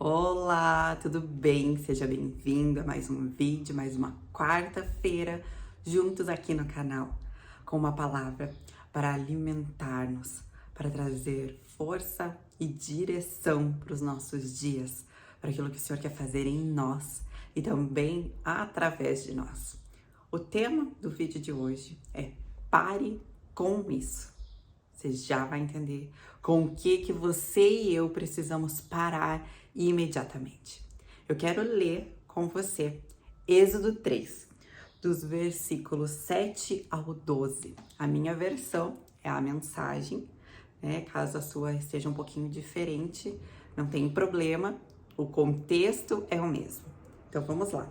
Olá, tudo bem? Seja bem-vindo a mais um vídeo, mais uma quarta-feira, juntos aqui no canal, com uma palavra para alimentar-nos, para trazer força e direção para os nossos dias, para aquilo que o Senhor quer fazer em nós e também através de nós. O tema do vídeo de hoje é pare com isso. Você já vai entender com o que você e eu precisamos parar imediatamente. Eu quero ler com você Êxodo 3, dos versículos 7 ao 12. A minha versão é a mensagem, né? Caso a sua esteja um pouquinho diferente, não tem problema, o contexto é o mesmo. Então vamos lá.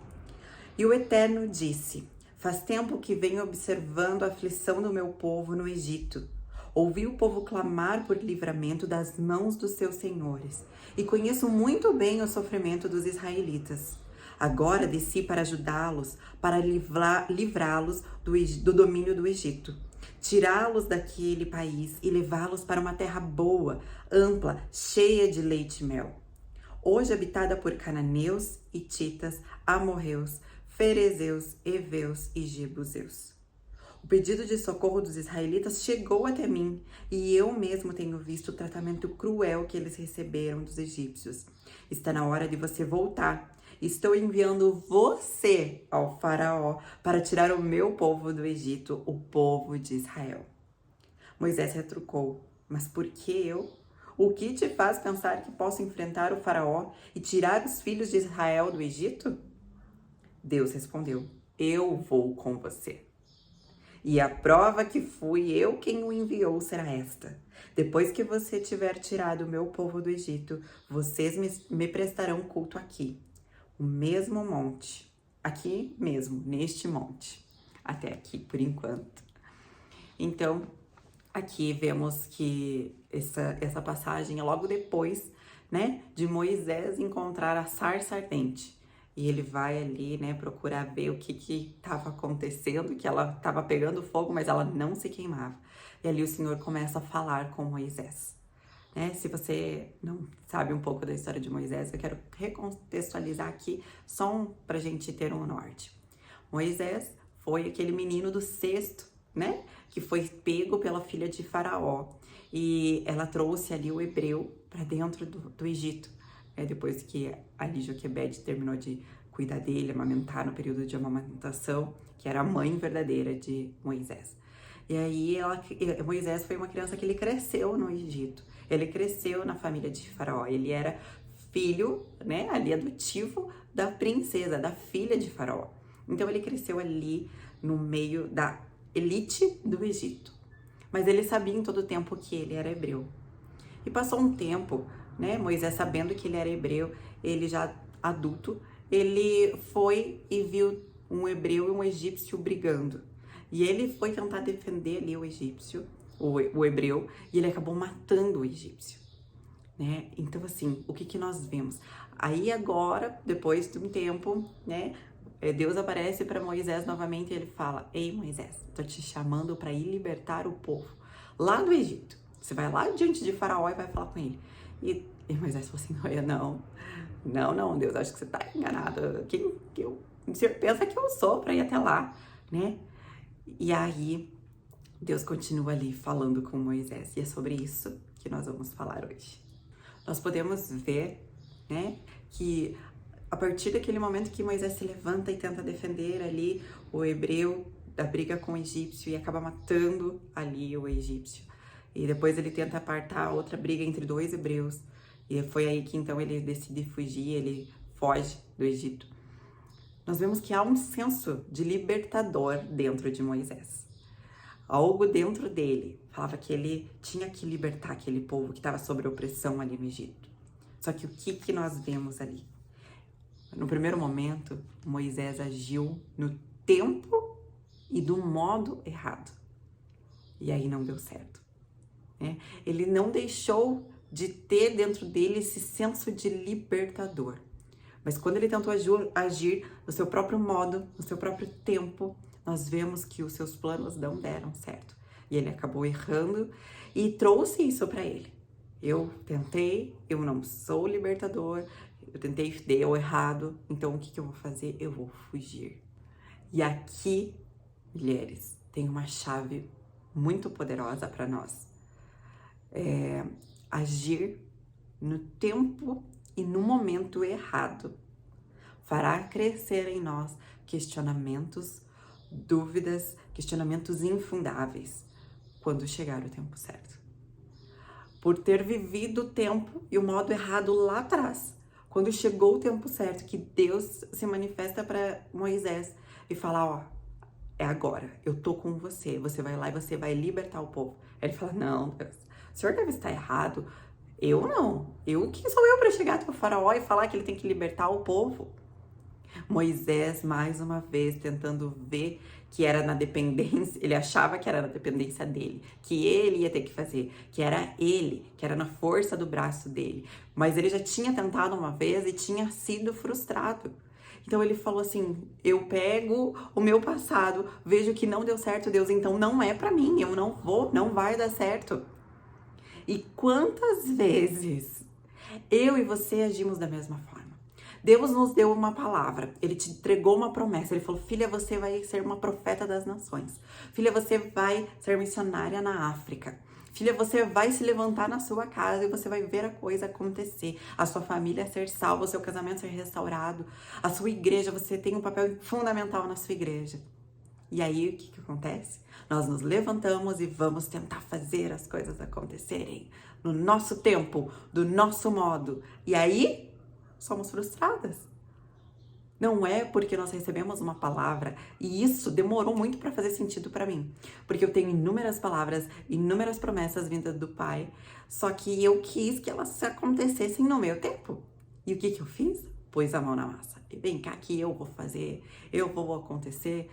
E o Eterno disse: faz tempo que venho observando a aflição do meu povo no Egito. Ouvi o povo clamar por livramento das mãos dos seus senhores, e conheço muito bem o sofrimento dos israelitas. Agora desci para ajudá-los, para livrá-los do domínio do Egito, tirá-los daquele país e levá-los para uma terra boa, ampla, cheia de leite e mel. Hoje habitada por cananeus, hititas, amorreus, ferezeus, heveus e jebuseus. O pedido de socorro dos israelitas chegou até mim, e eu mesmo tenho visto o tratamento cruel que eles receberam dos egípcios. Está na hora de você voltar. Estou enviando você ao faraó para tirar o meu povo do Egito, o povo de Israel. Moisés retrucou: mas por que eu? O que te faz pensar que posso enfrentar o faraó e tirar os filhos de Israel do Egito? Deus respondeu: eu vou com você. E a prova que fui eu quem o enviou será esta: depois que você tiver tirado o meu povo do Egito, vocês me prestarão culto aqui, o mesmo monte, aqui mesmo, neste monte, até aqui por enquanto. Então, aqui vemos que essa passagem é logo depois, né, de Moisés encontrar a sarça ardente. E ele vai ali, né, procurar ver o que estava acontecendo, que ela estava pegando fogo, mas ela não se queimava. E ali o Senhor começa a falar com Moisés. Né? Se você não sabe um pouco da história de Moisés, eu quero recontextualizar aqui, só pra gente ter um norte. Moisés foi aquele menino do cesto, né, que foi pego pela filha de Faraó. E ela trouxe ali o hebreu para dentro do Egito. Depois que ali Joquebede terminou de cuidar dele, amamentar no período de amamentação, que era a mãe verdadeira de Moisés. E aí Moisés foi uma criança que ele cresceu no Egito. Ele cresceu na família de Faraó. Ele era filho, né, ali adotivo da princesa, da filha de Faraó. Então ele cresceu ali no meio da elite do Egito. Mas ele sabia em todo o tempo que ele era hebreu. E passou um tempo, né, Moisés, sabendo que ele era hebreu, ele já adulto, ele foi e viu um hebreu e um egípcio brigando. E ele foi tentar defender ali o egípcio, o hebreu, e ele acabou matando o egípcio, né? Então, assim, o que nós vemos? Aí agora, depois de um tempo, né, Deus aparece para Moisés novamente e ele fala: ei, Moisés, tô te chamando para ir libertar o povo lá do Egito. Você vai lá diante de Faraó e vai falar com ele. E Moisés falou assim: não, Deus, acho que você tá enganado. O senhor pensa que eu sou para ir até lá, né? E aí, Deus continua ali falando com Moisés. E é sobre isso que nós vamos falar hoje. Nós podemos ver, né, que a partir daquele momento que Moisés se levanta e tenta defender ali o hebreu da briga com o egípcio e acaba matando ali o egípcio. E depois ele tenta apartar outra briga entre dois hebreus. E foi aí que então ele decide fugir, ele foge do Egito. Nós vemos que há um senso de libertador dentro de Moisés. Algo dentro dele falava que ele tinha que libertar aquele povo que estava sob opressão ali no Egito. Só que o que nós vemos ali? No primeiro momento, Moisés agiu no tempo e do modo errado. E aí não deu certo. Ele não deixou de ter dentro dele esse senso de libertador. Mas quando ele tentou agir no seu próprio modo, no seu próprio tempo, nós vemos que os seus planos não deram certo. E ele acabou errando e trouxe isso para ele. Eu tentei, eu não sou libertador, eu tentei, deu errado, então o que que eu vou fazer? Eu vou fugir. E aqui, mulheres, tem uma chave muito poderosa para nós. Agir no tempo e no momento errado fará crescer em nós questionamentos, dúvidas, questionamentos infundáveis quando chegar o tempo certo. Por ter vivido o tempo e o modo errado lá atrás, quando chegou o tempo certo, que Deus se manifesta para Moisés e fala, ó, é agora, eu tô com você, você vai lá e você vai libertar o povo. Aí ele fala, não, Deus, o senhor deve estar errado, eu não, quem sou eu para chegar até o faraó e falar que ele tem que libertar o povo? Moisés, mais uma vez, tentando ver que era na dependência, ele achava que era na dependência dele, que ele ia ter que fazer, que era ele, que era na força do braço dele. Mas ele já tinha tentado uma vez e tinha sido frustrado. Então ele falou assim, eu pego o meu passado, vejo que não deu certo, Deus, então não é pra mim, eu não vai dar certo. E quantas vezes eu e você agimos da mesma forma? Deus nos deu uma palavra, Ele te entregou uma promessa, Ele falou, filha, você vai ser uma profeta das nações. Filha, você vai ser missionária na África. Filha, você vai se levantar na sua casa e você vai ver a coisa acontecer. A sua família ser salva, o seu casamento ser restaurado. A sua igreja, você tem um papel fundamental na sua igreja. E aí, o que acontece? Nós nos levantamos e vamos tentar fazer as coisas acontecerem no nosso tempo, do nosso modo. E aí, somos frustradas. Não é porque nós recebemos uma palavra, e isso demorou muito para fazer sentido para mim, porque eu tenho inúmeras palavras, inúmeras promessas vindas do Pai, só que eu quis que elas acontecessem no meu tempo. E o que eu fiz? Pus a mão na massa. E vem cá que eu vou fazer, eu vou acontecer.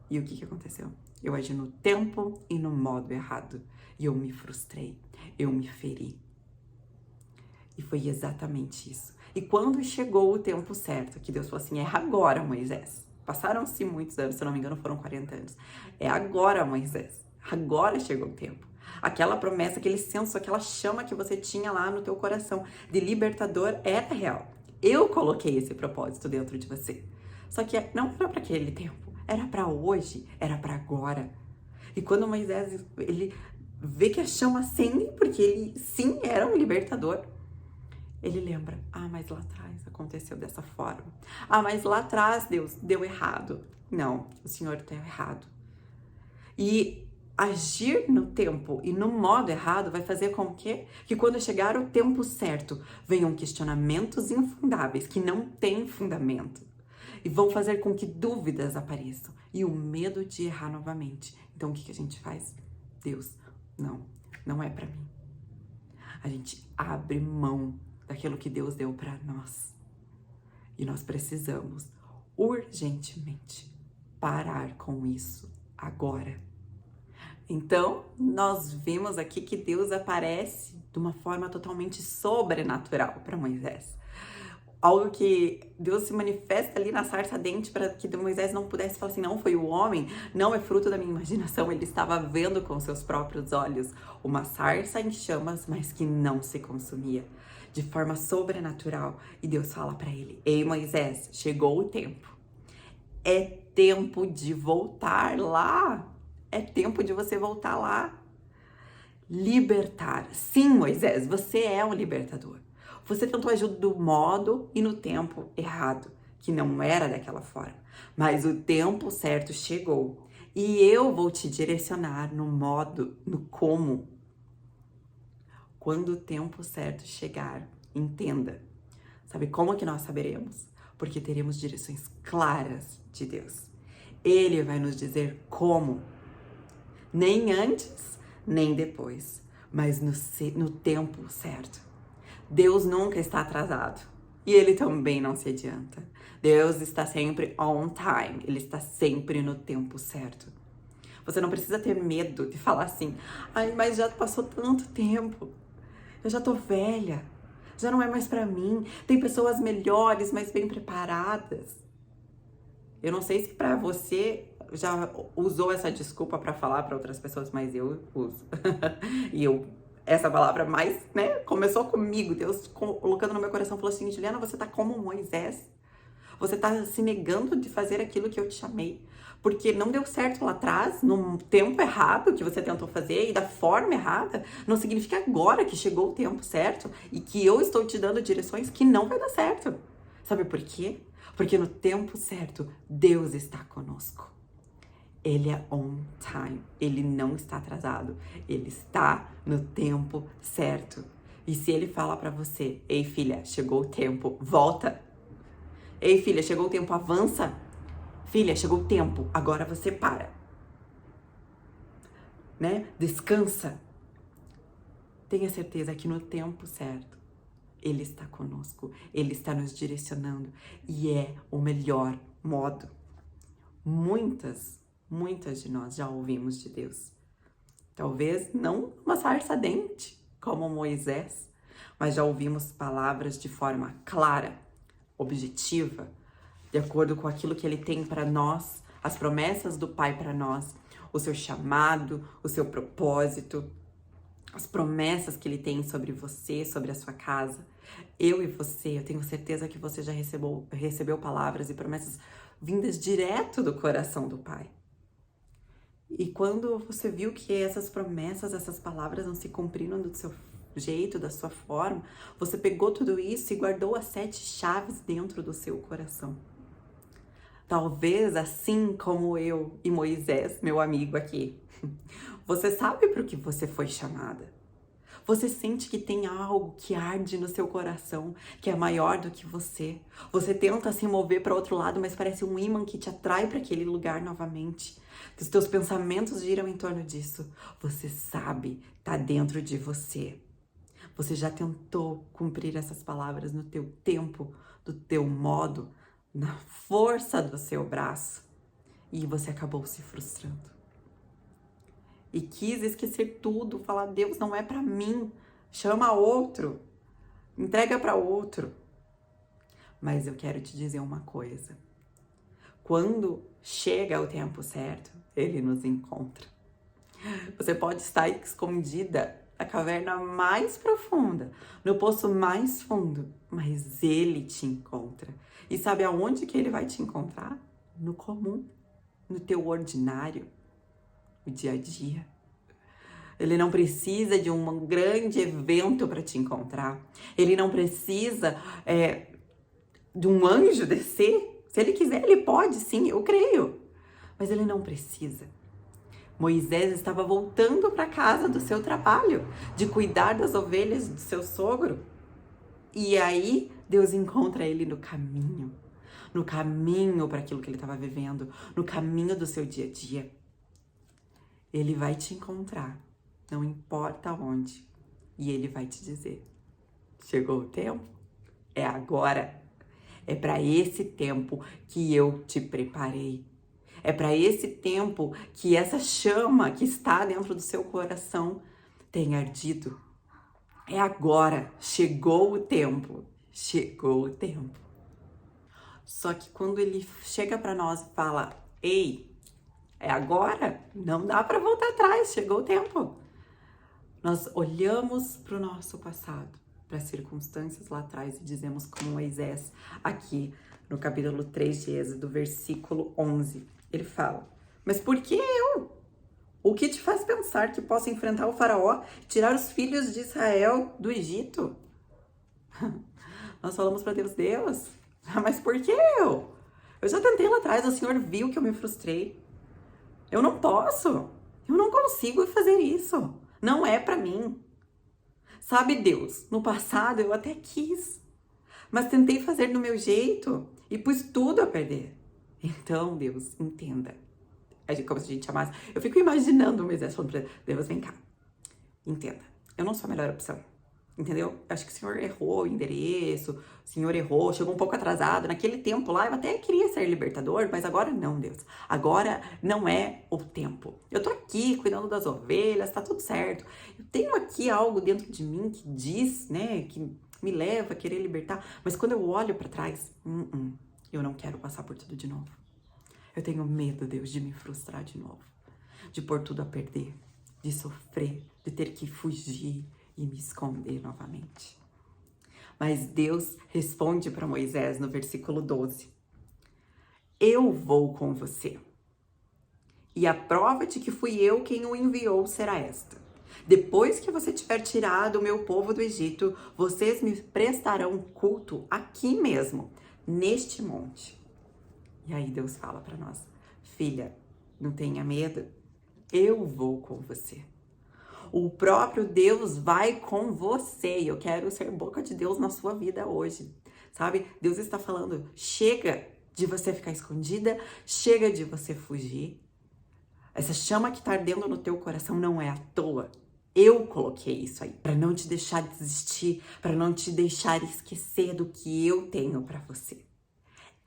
E o que aconteceu? Eu agi no tempo e no modo errado. E eu me frustrei, eu me feri. E foi exatamente isso. E quando chegou o tempo certo, que Deus falou assim, é agora, Moisés. Passaram-se muitos anos, se eu não me engano, foram 40 anos. É agora, Moisés. Agora chegou o tempo. Aquela promessa, aquele senso, aquela chama que você tinha lá no teu coração de libertador era real. Eu coloquei esse propósito dentro de você. Só que não era para aquele tempo, era para hoje, era para agora. E quando Moisés, ele vê que a chama acende, porque ele sim era um libertador, ele lembra, mas lá atrás aconteceu dessa forma. Mas lá atrás Deus deu errado. Não, o Senhor deu errado. E agir no tempo e no modo errado vai fazer com que quando chegar o tempo certo, venham questionamentos infundáveis, que não têm fundamento. E vão fazer com que dúvidas apareçam. E o medo de errar novamente. Então o que a gente faz? Deus, não é pra mim. A gente abre mão daquilo que Deus deu para nós. E nós precisamos urgentemente parar com isso agora. Então, nós vimos aqui que Deus aparece de uma forma totalmente sobrenatural para Moisés. Algo que Deus se manifesta ali na sarça ardente para que Moisés não pudesse falar assim, não foi o homem, não é fruto da minha imaginação, ele estava vendo com seus próprios olhos uma sarça em chamas, mas que não se consumia, de forma sobrenatural. E Deus fala para ele, ei Moisés, chegou o tempo, é tempo de voltar lá, é tempo de você voltar lá, libertar. Sim, Moisés, você é um libertador. Você tentou agir do modo e no tempo errado, que não era daquela forma. Mas o tempo certo chegou. E eu vou te direcionar no modo, no como. Quando o tempo certo chegar, entenda. Sabe como que nós saberemos? Porque teremos direções claras de Deus. Ele vai nos dizer como. Nem antes, nem depois. Mas no tempo certo. Deus nunca está atrasado e Ele também não se adianta. Deus está sempre on time, Ele está sempre no tempo certo. Você não precisa ter medo de falar assim, mas já passou tanto tempo, eu já tô velha, já não é mais pra mim, tem pessoas melhores, mais bem preparadas. Eu não sei se pra você já usou essa desculpa pra falar pra outras pessoas, mas eu uso. E eu essa palavra mais, né? Começou comigo, Deus colocando no meu coração, falou assim, Juliana, você tá como Moisés. Você tá se negando de fazer aquilo que eu te chamei. Porque não deu certo lá atrás, no tempo errado que você tentou fazer e da forma errada, não significa agora que chegou o tempo certo e que eu estou te dando direções que não vai dar certo. Sabe por quê? Porque no tempo certo, Deus está conosco. Ele é on time, ele não está atrasado, ele está no tempo certo. E se ele fala pra você, ei filha, chegou o tempo, volta. Ei filha, chegou o tempo, avança. Filha, chegou o tempo, agora você para. Né? Descansa. Tenha certeza que no tempo certo, ele está conosco, ele está nos direcionando e é o melhor modo. Muitas de nós já ouvimos de Deus. Talvez não uma sarça ardente, como Moisés, mas já ouvimos palavras de forma clara, objetiva, de acordo com aquilo que Ele tem para nós, as promessas do Pai para nós, o seu chamado, o seu propósito, as promessas que Ele tem sobre você, sobre a sua casa. Eu e você, eu tenho certeza que você já recebeu palavras e promessas vindas direto do coração do Pai. E quando você viu que essas promessas, essas palavras não se cumpriram do seu jeito, da sua forma, você pegou tudo isso e guardou as 7 chaves dentro do seu coração. Talvez assim como eu e Moisés, meu amigo aqui, você sabe para o que você foi chamada. Você sente que tem algo que arde no seu coração, que é maior do que você. Você tenta se mover para outro lado, mas parece um ímã que te atrai para aquele lugar novamente. Os teus pensamentos giram em torno disso. Você sabe, tá dentro de você. Você já tentou cumprir essas palavras no teu tempo, do teu modo, na força do seu braço. E você acabou se frustrando. E quis esquecer tudo, falar, Deus, não é para mim, chama outro, entrega para outro. Mas eu quero te dizer uma coisa, quando chega o tempo certo, Ele nos encontra. Você pode estar escondida na caverna mais profunda, no poço mais fundo, mas Ele te encontra. E sabe aonde que Ele vai te encontrar? No comum, no teu ordinário, o dia a dia. Ele não precisa de um grande evento para te encontrar. Ele não precisa de um anjo descer. Se ele quiser, ele pode, sim, eu creio. Mas ele não precisa. Moisés estava voltando para casa do seu trabalho, de cuidar das ovelhas do seu sogro. E aí, Deus encontra ele no caminho para aquilo que ele estava vivendo, no caminho do seu dia a dia. Ele vai te encontrar, não importa onde, e ele vai te dizer, chegou o tempo, é agora, é para esse tempo que eu te preparei, é para esse tempo que essa chama que está dentro do seu coração tem ardido, é agora, chegou o tempo, chegou o tempo. Só que quando ele chega para nós e fala, ei, é agora, não dá para voltar atrás, chegou o tempo. Nós olhamos para o nosso passado, para as circunstâncias lá atrás e dizemos como Moisés, aqui no capítulo 3 de Êxodo, versículo 11, ele fala, mas por que eu? O que te faz pensar que posso enfrentar o faraó e tirar os filhos de Israel do Egito? Nós falamos para Deus, mas por que eu? Eu já tentei lá atrás, o Senhor viu que eu me frustrei. Eu não posso, eu não consigo fazer isso, não é pra mim. Sabe, Deus, no passado eu até quis, mas tentei fazer do meu jeito e pus tudo a perder. Então, Deus, entenda. Como se a gente chamasse, eu fico imaginando o Moisés falando pra Deus, vem cá, entenda, eu não sou a melhor opção. Entendeu? Acho que o senhor errou o endereço, o senhor errou, chegou um pouco atrasado. Naquele tempo lá, eu até queria ser libertador, mas agora não, Deus. Agora não é o tempo. Eu tô aqui cuidando das ovelhas, tá tudo certo. Eu tenho aqui algo dentro de mim que diz, né, que me leva a querer libertar. Mas quando eu olho pra trás, eu não quero passar por tudo de novo. Eu tenho medo, Deus, de me frustrar de novo. De pôr tudo a perder, de sofrer, de ter que fugir, e me esconder novamente. Mas Deus responde para Moisés no versículo 12: eu vou com você. E a prova de que fui eu quem o enviou será esta: depois que você tiver tirado o meu povo do Egito, vocês me prestarão culto aqui mesmo, neste monte. E aí Deus fala para nós: filha, não tenha medo, eu vou com você. O próprio Deus vai com você. E eu quero ser boca de Deus na sua vida hoje, sabe? Deus está falando: chega de você ficar escondida, chega de você fugir. Essa chama que está ardendo no teu coração não é à toa. Eu coloquei isso aí para não te deixar desistir, para não te deixar esquecer do que eu tenho para você.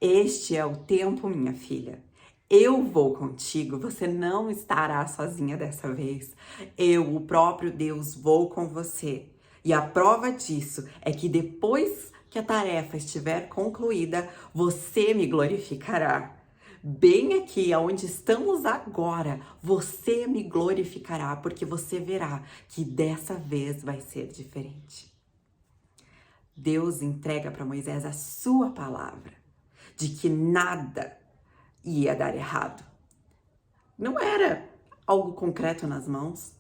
Este é o tempo, minha filha. Eu vou contigo, você não estará sozinha dessa vez. Eu, o próprio Deus, vou com você. E a prova disso é que depois que a tarefa estiver concluída, você me glorificará. Bem aqui, onde estamos agora, você me glorificará, porque você verá que dessa vez vai ser diferente. Deus entrega para Moisés a sua palavra de que nada ia dar errado. Não era algo concreto nas mãos.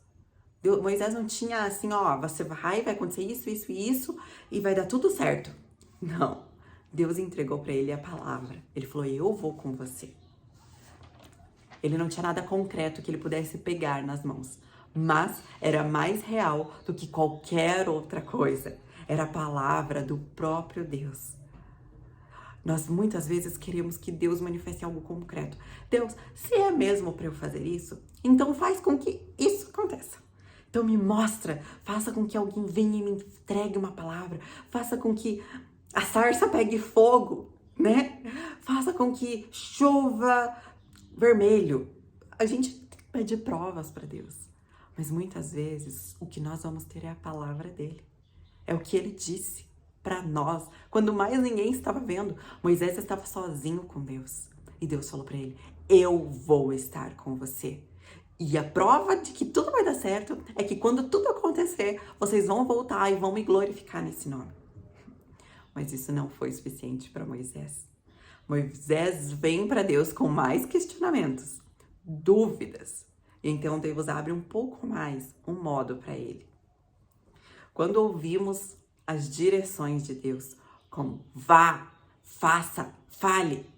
Moisés não tinha assim, ó, você vai acontecer isso, isso e isso, e vai dar tudo certo. Não. Deus entregou para ele a palavra. Ele falou: eu vou com você. Ele não tinha nada concreto que ele pudesse pegar nas mãos, mas era mais real do que qualquer outra coisa. Era a palavra do próprio Deus. Nós muitas vezes queremos que Deus manifeste algo concreto. Deus, se é mesmo para eu fazer isso, então faz com que isso aconteça. Então me mostra, faça com que alguém venha e me entregue uma palavra, faça com que a sarça pegue fogo, né? Faça com que chova vermelho. A gente pede provas para Deus, mas muitas vezes o que nós vamos ter é a palavra dele. É o que ele disse para nós. Quando mais ninguém estava vendo, Moisés estava sozinho com Deus. E Deus falou para ele: eu vou estar com você. E a prova de que tudo vai dar certo é que quando tudo acontecer, vocês vão voltar e vão me glorificar nesse nome. Mas isso não foi suficiente para Moisés. Moisés vem para Deus com mais questionamentos, dúvidas. E então Deus abre um pouco mais um modo para ele. Quando ouvimos as direções de Deus, como vá, faça, fale,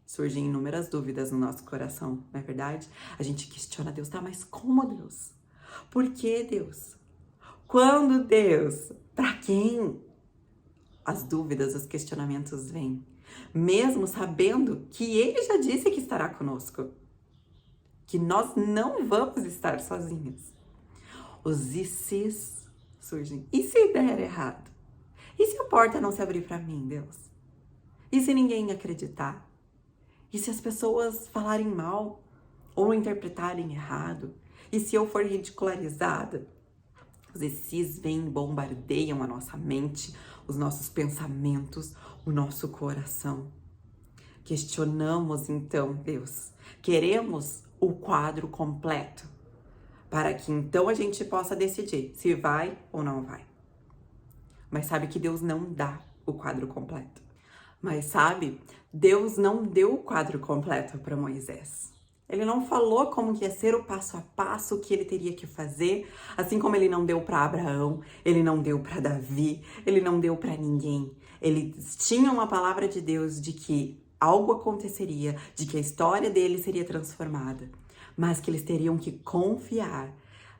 surgem inúmeras dúvidas no nosso coração, não é verdade? A gente questiona Deus: tá, mas como, Deus? Por que, Deus? Quando, Deus? Para quem? As dúvidas, os questionamentos vêm, mesmo sabendo que Ele já disse que estará conosco, que nós não vamos estar sozinhos. Os ICs surgem. E se der errado? E se a porta não se abrir para mim, Deus? E se ninguém acreditar? E se as pessoas falarem mal ou interpretarem errado? E se eu for ridicularizada? Os ICs vêm e bombardeiam a nossa mente, os nossos pensamentos, o nosso coração. Questionamos então Deus. Queremos o quadro completo, para que então a gente possa decidir se vai ou não vai. Mas sabe que Deus não dá o quadro completo. Mas sabe, Deus não deu o quadro completo para Moisés. Ele não falou como que ia ser o passo a passo, o que ele teria que fazer, assim como ele não deu para Abraão, ele não deu para Davi, ele não deu para ninguém. Eles tinham uma palavra de Deus de que algo aconteceria, de que a história deles seria transformada, mas que eles teriam que confiar,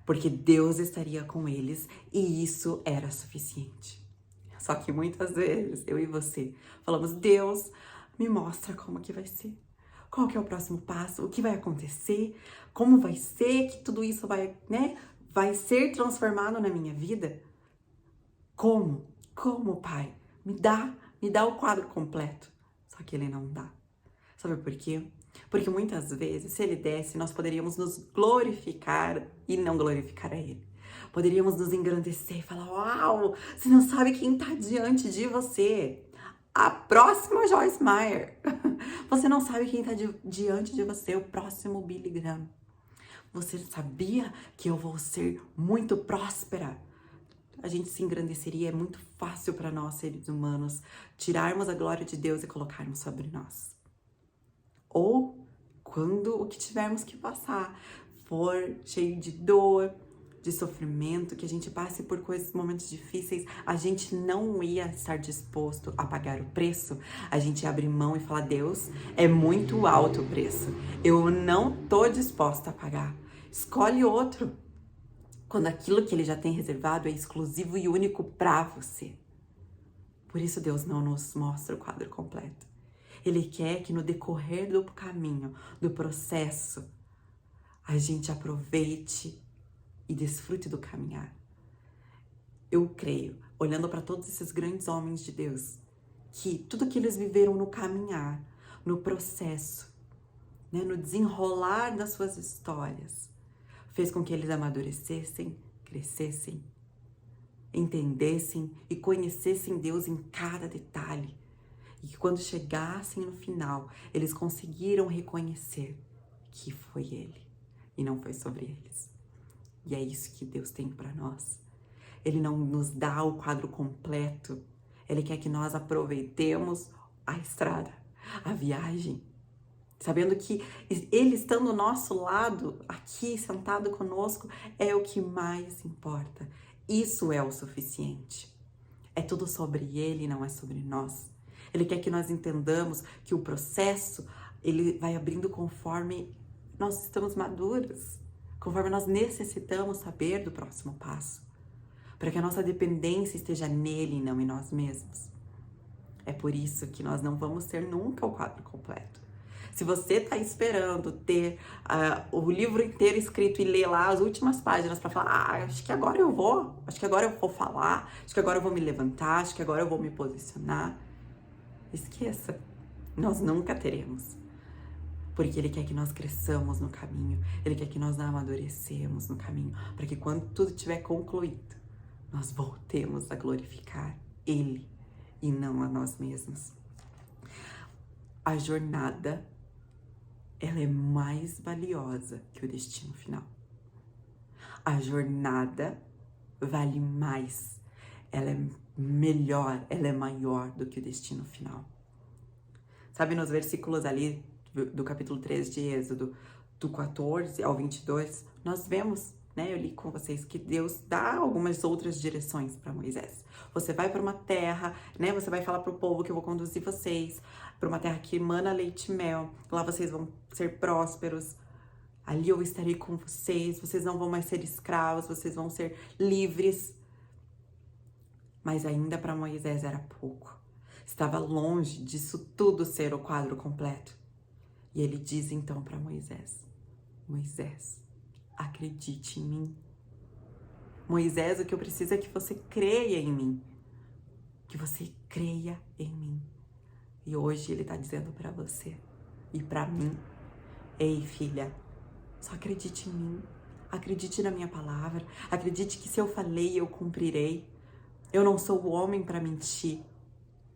porque Deus estaria com eles e isso era suficiente. Só que muitas vezes, eu e você, falamos: Deus, me mostra como que vai ser. Qual que é o próximo passo? O que vai acontecer? Como vai ser que tudo isso vai ser transformado na minha vida? Como? Como, Pai? Me dá o quadro completo. Só que Ele não dá. Sabe por quê? Porque muitas vezes, se Ele desse, nós poderíamos nos glorificar e não glorificar a Ele. Poderíamos nos engrandecer e falar: uau, você não sabe quem está diante de você. A próxima Joyce Meyer. Você não sabe quem está diante de você, o próximo Billy Graham. Você sabia que eu vou ser muito próspera? a gente se engrandeceria. É muito fácil para nós, seres humanos, tirarmos a glória de Deus e colocarmos sobre nós. Ou quando o que tivermos que passar for cheio de dor, de sofrimento, que a gente passe por coisas, momentos difíceis, a gente não ia estar disposto a pagar o preço. A gente ia abrir mão e falar: Deus, é muito alto o preço, eu não tô disposta a pagar. Escolhe outro. Quando aquilo que ele já tem reservado é exclusivo e único para você. Por isso Deus não nos mostra o quadro completo. Ele quer que no decorrer do caminho, do processo, a gente aproveite e desfrute do caminhar. Eu creio, olhando para todos esses grandes homens de Deus, que tudo que eles viveram no caminhar, no processo, né, no desenrolar das suas histórias, fez com que eles amadurecessem, crescessem, entendessem e conhecessem Deus em cada detalhe. E que quando chegassem no final, eles conseguiram reconhecer que foi Ele e não foi sobre eles. E é isso que Deus tem para nós. Ele não nos dá o quadro completo. Ele quer que nós aproveitemos a estrada, a viagem, sabendo que Ele estando ao nosso lado, aqui sentado conosco, é o que mais importa. Isso é o suficiente. É tudo sobre Ele, não é sobre nós. Ele quer que nós entendamos que o processo, ele vai abrindo conforme nós estamos maduros, conforme nós necessitamos saber do próximo passo, para que a nossa dependência esteja nele e não em nós mesmos. É por isso que nós não vamos ter nunca o quadro completo. Se você está esperando ter o livro inteiro escrito e ler lá as últimas páginas para falar: acho que agora eu vou falar, acho que agora eu vou me levantar, acho que agora eu vou me posicionar, esqueça, nós nunca teremos. Porque Ele quer que nós cresçamos no caminho, Ele quer que nós amadurecemos no caminho, para que quando tudo estiver concluído, nós voltemos a glorificar Ele e não a nós mesmos. A jornada, ela é mais valiosa que o destino final. A jornada vale mais, ela é melhor, ela é maior do que o destino final. Sabe, nos versículos ali do capítulo 3 de Êxodo, do 14 ao 22, nós vemos, né, eu li com vocês, que Deus dá algumas outras direções para Moisés. Você vai para uma terra, né, você vai falar para o povo que eu vou conduzir vocês para uma terra que emana leite e mel, lá vocês vão ser prósperos, ali eu estarei com vocês, vocês não vão mais ser escravos, vocês vão ser livres. Mas ainda para Moisés era pouco, estava longe disso tudo ser o quadro completo. E ele diz então para Moisés: Moisés, acredite em mim. Moisés, o que eu preciso é que você creia em mim. Que você creia em mim. E hoje ele está dizendo para você e para mim: ei, filha, só acredite em mim. Acredite na minha palavra. Acredite que se eu falei, eu cumprirei. Eu não sou o homem para mentir.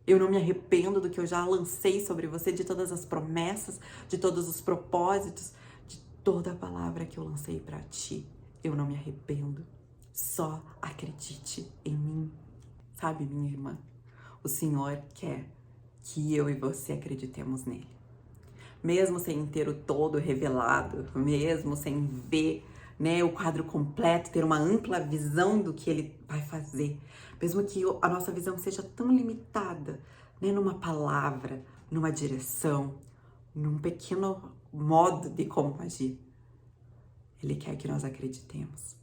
Eu não me arrependo do que eu já lancei sobre você, de todas as promessas, de todos os propósitos, de toda a palavra que eu lancei para ti. Eu não me arrependo. Só acredite em mim. Sabe, minha irmã, o Senhor quer que eu e você acreditemos nele. Mesmo sem ter o todo revelado, mesmo sem ver, né, o quadro completo, ter uma ampla visão do que ele vai fazer, mesmo que a nossa visão seja tão limitada, né, numa palavra, numa direção, num pequeno modo de como agir, ele quer que nós acreditemos.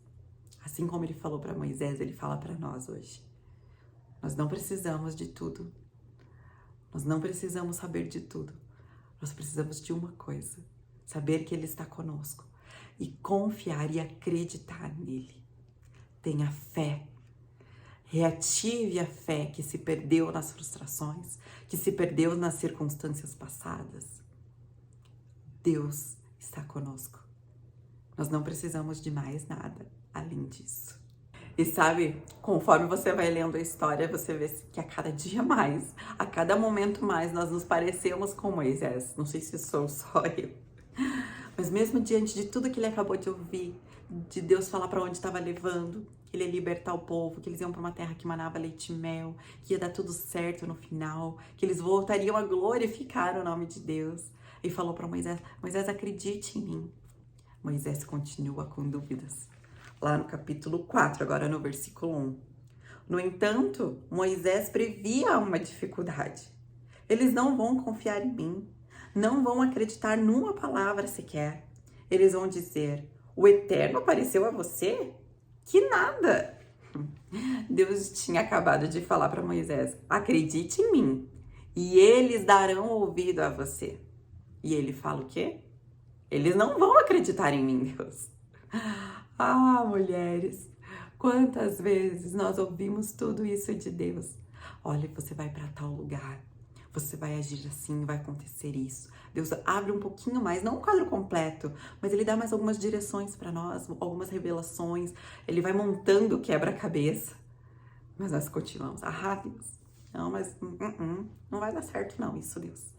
Assim como ele falou para Moisés, ele fala para nós hoje. Nós não precisamos de tudo. Nós não precisamos saber de tudo. Nós precisamos de uma coisa: saber que ele está conosco e confiar e acreditar nele. Tenha fé. Reative a fé que se perdeu nas frustrações, que se perdeu nas circunstâncias passadas. Deus está conosco. Nós não precisamos de mais nada além disso. E sabe, conforme você vai lendo a história, você vê que a cada dia mais, a cada momento mais, nós nos parecemos com Moisés. Não sei se sou só eu. Mas mesmo diante de tudo que ele acabou de ouvir, de Deus falar para onde estava levando, que ele ia libertar o povo, que eles iam para uma terra que manava leite e mel, que ia dar tudo certo no final, que eles voltariam a glorificar o nome de Deus. E falou para Moisés: Moisés, acredite em mim. Moisés continua com dúvidas. Lá no capítulo 4, agora no versículo 1. No entanto, Moisés previa uma dificuldade. Eles não vão confiar em mim, não vão acreditar numa palavra sequer. Eles vão dizer: o Eterno apareceu a você? Que nada! Deus tinha acabado de falar para Moisés: acredite em mim, e eles darão ouvido a você. E ele fala o quê? Eles não vão acreditar em mim, Deus. Ah, mulheres, quantas vezes nós ouvimos tudo isso de Deus? Olha, você vai para tal lugar, você vai agir assim, vai acontecer isso. Deus abre um pouquinho mais, não um quadro completo, mas ele dá mais algumas direções para nós, algumas revelações. Ele vai montando o quebra-cabeça. Mas nós continuamos: ah, Deus, não, mas não vai dar certo não, isso, Deus.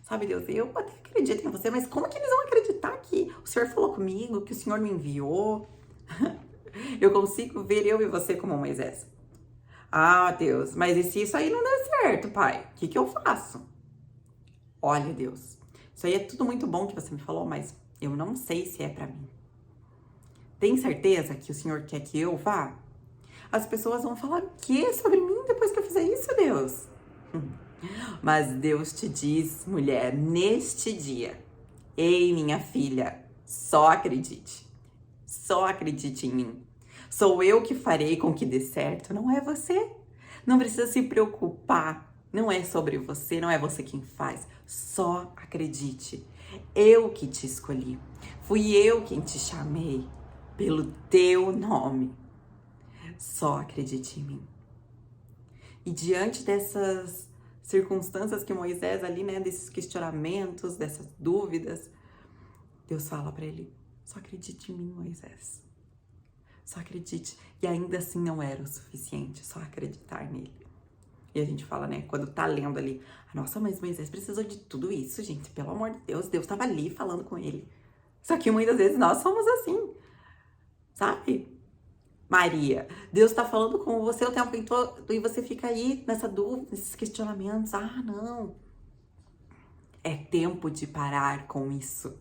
Sabe, Deus, eu até acredito em você, mas como que eles vão acreditar que o Senhor falou comigo, que o Senhor me enviou? Eu consigo ver eu e você como Moisés. Ah, Deus, mas e se isso aí não der certo, pai? O que eu faço? Olha, Deus, isso aí é tudo muito bom que você me falou, mas eu não sei se é pra mim. Tem certeza que o Senhor quer que eu vá? As pessoas vão falar o quê sobre mim depois que eu fizer isso, Deus? Mas Deus te diz, mulher, neste dia: ei, minha filha, só acredite em mim. Sou eu que farei com que dê certo, não é você. Não precisa se preocupar, não é sobre você, não é você quem faz. Só acredite. Eu que te escolhi, fui eu quem te chamei pelo teu nome. Só acredite em mim. E diante dessas circunstâncias que Moisés ali, né, desses questionamentos, dessas dúvidas, Deus fala para ele: só acredite em mim, Moisés. Só acredite. E ainda assim não era o suficiente só acreditar nele. E a gente fala, né, quando tá lendo ali: nossa, mas Moisés precisou de tudo isso, gente, pelo amor de Deus, Deus tava ali falando com ele. Só que muitas vezes nós somos assim, sabe? Maria, Deus tá falando com você o tempo todo e você fica aí nessa dúvida, nesses questionamentos. Ah, não. É tempo de parar com isso.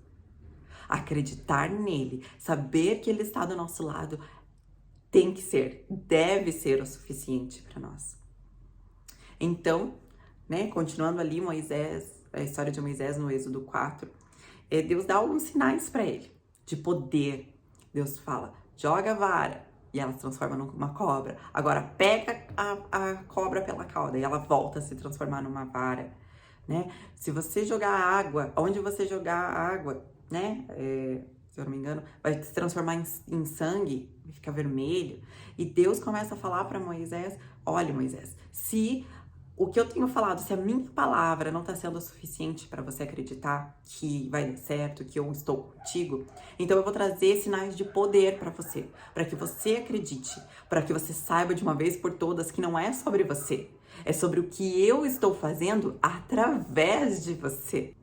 Acreditar nele, saber que ele está do nosso lado, tem que ser, deve ser o suficiente para nós. Então, né, continuando ali Moisés, a história de Moisés no Êxodo 4, Deus dá alguns sinais para ele de poder. Deus fala: joga a vara e ela se transforma numa cobra. Agora pega a cobra pela cauda e ela volta a se transformar numa vara, né? Se você jogar água, onde você jogar a água, né? Se eu não me engano, vai se transformar em sangue, vai ficar vermelho. E Deus começa a falar para Moisés: olha, Moisés, se o que eu tenho falado, se a minha palavra não está sendo suficiente para você acreditar que vai dar certo, que eu estou contigo, então eu vou trazer sinais de poder para que você acredite, para que você saiba de uma vez por todas que não é sobre você, é sobre o que eu estou fazendo através de você.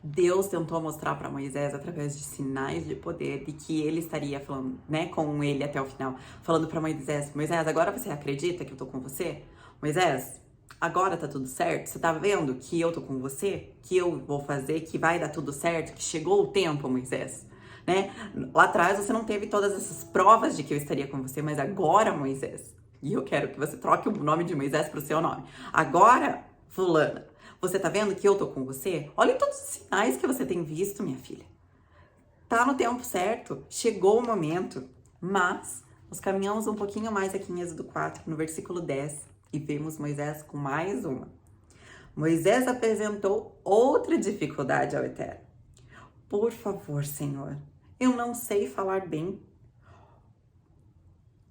Deus tentou mostrar para Moisés através de sinais de poder de que ele estaria falando, né, com ele até o final, falando para Moisés: Moisés, agora você acredita que eu tô com você? Moisés, agora tá tudo certo? Você tá vendo que eu tô com você? Que eu vou fazer, que vai dar tudo certo? Que chegou o tempo, Moisés, né? Lá atrás você não teve todas essas provas de que eu estaria com você, mas agora, Moisés, e eu quero que você troque o nome de Moisés pro seu nome. Agora, fulana, você tá vendo que eu tô com você? Olha todos os sinais que você tem visto, minha filha. Tá no tempo certo, chegou o momento. Mas nós caminhamos um pouquinho mais aqui em Êxodo 4, no versículo 10, e vemos Moisés com mais uma. Moisés apresentou outra dificuldade ao Eterno. Por favor, Senhor, eu não sei falar bem.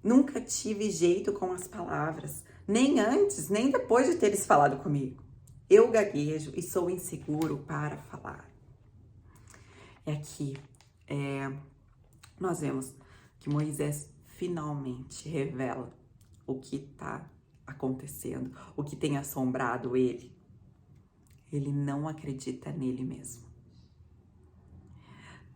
Nunca tive jeito com as palavras, nem antes, nem depois de teres falado comigo. Eu gaguejo e sou inseguro para falar. E aqui nós vemos que Moisés finalmente revela o que está acontecendo, o que tem assombrado ele. Ele não acredita nele mesmo.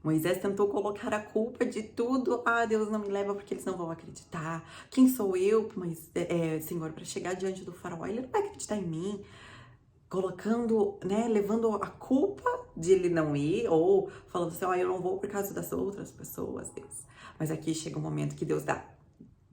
Moisés tentou colocar a culpa de tudo. Ah, Deus não me leva porque eles não vão acreditar. Quem sou eu, Senhor, para chegar diante do faraó? Ele não vai acreditar em mim. Colocando, né, levando a culpa de ele não ir, ou falando assim, ó, eu não vou por causa das outras pessoas, Deus. Mas aqui chega um momento que Deus dá,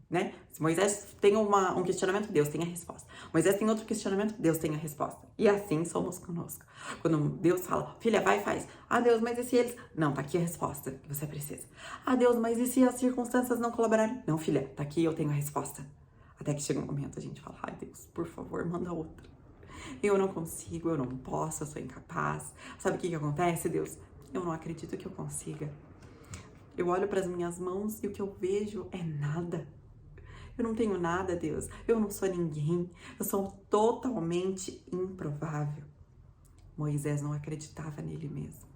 né? Se Moisés tem um questionamento, Deus tem a resposta. Moisés tem outro questionamento, Deus tem a resposta. E assim somos conosco. Quando Deus fala, filha, vai e faz. Ah, Deus, mas e se eles... Não, tá aqui a resposta que você precisa. Ah, Deus, mas e se as circunstâncias não colaborarem? Não, filha, tá aqui, eu tenho a resposta. Até que chega um momento a gente fala, ai, Deus, por favor, manda outra. Eu não consigo, eu não posso, eu sou incapaz. Sabe o que acontece, Deus? Eu não acredito que eu consiga. Eu olho para as minhas mãos e o que eu vejo é nada. Eu não tenho nada, Deus. Eu não sou ninguém. Eu sou totalmente improvável. Moisés não acreditava nele mesmo.